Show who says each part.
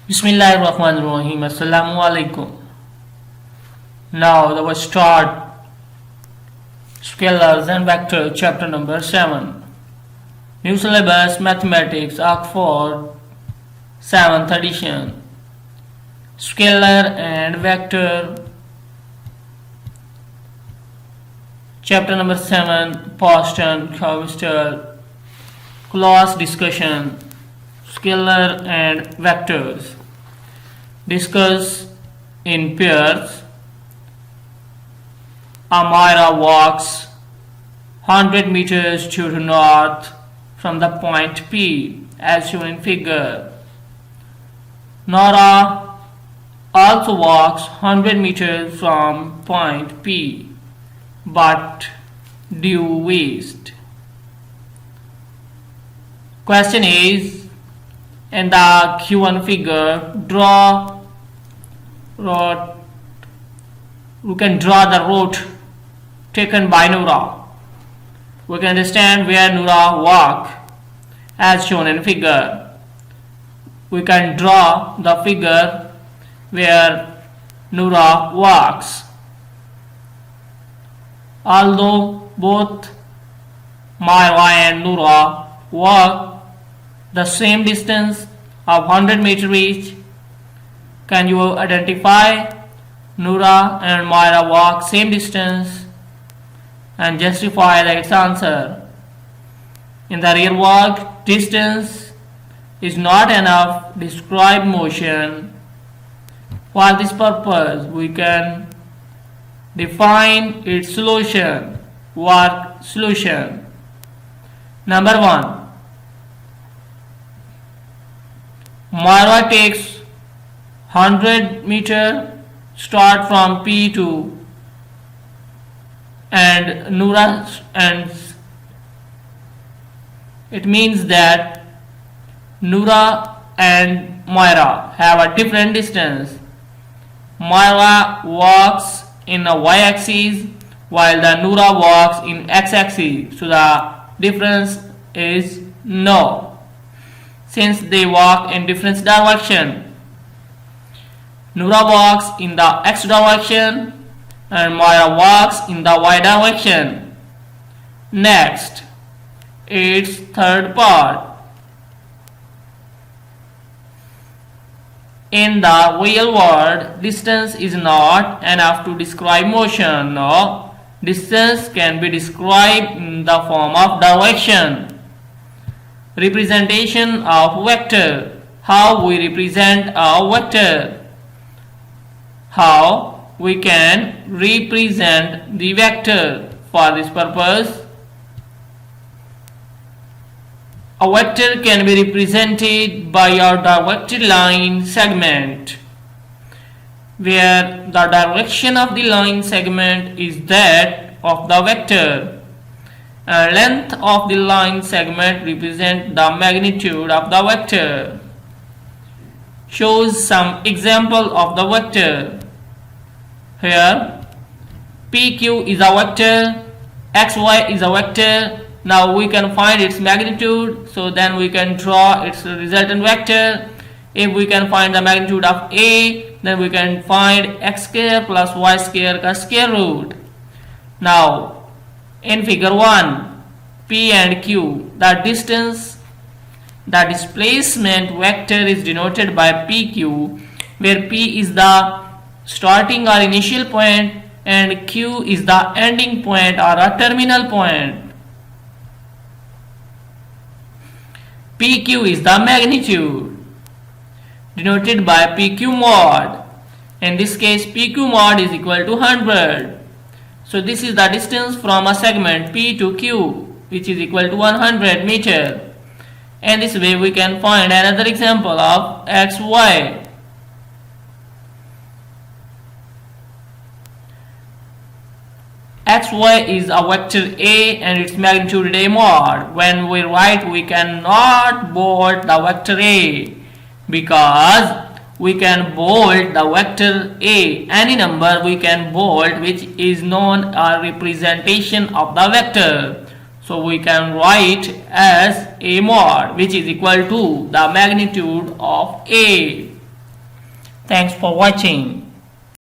Speaker 1: Bismillahirrahmanirrahim. Assalamu alaikum. Now we start scalars and vectors chapter number 7. New syllabus mathematics Oxford 7th edition. Scalar and vector chapter number 7 past and future class discussion. Scalar and vectors. Discuss in pairs. Amira walks 100 meters to the north from the point P as shown in figure. Nora also walks 100 meters from point P but due west. Question is, in the Q1 figure, we can draw the route taken by Noora. We can understand where Noora walk as shown in figure. We can draw the figure where Noora walks. Although both Myra and Noora walk the same distance of 100 meters each, can you identify Noora and Myra walk same distance and justify its answer? In the real world, distance is not enough to describe motion. For this purpose, we can define its solution. Work solution. Number 1. Myra takes 100 meter start from P to and Noora, and it means that Noora and Myra have a different distance. Myra walks in a y-axis while the Noora walks in x-axis, so the difference is no, since they walk in different direction. Noora walks in the x direction and Myra walks in the y direction. Next, its third part. In the real world, distance is not enough to describe motion. No, distance can be described in the form of direction. Representation of vector. How we represent a vector? How we can represent the vector? For this purpose, a vector can be represented by a directed line segment, where the direction of the line segment is that of the vector. Length of the line segment represents the magnitude of the vector. Shows some example of the vector. Here, PQ is a vector, XY is a vector. Now we can find its magnitude, so then we can draw its resultant vector. If we can find the magnitude of A, then we can find x square plus y square का square root. Now, in figure 1, P and Q, the distance, the displacement vector is denoted by PQ, where P is the starting or initial point and Q is the ending point or a terminal point. PQ is the magnitude, denoted by PQ mod. In this case, PQ mod is equal to 100. So this is the distance from a segment P to Q, which is equal to 100 meter. And this way we can find another example of XY. XY is a vector A and its magnitude A mod. When we write, we cannot bold the vector A because we can bold the vector A. Any number we can bold which is known as representation of the vector. So we can write as A mod, which is equal to the magnitude of A. Thanks for watching.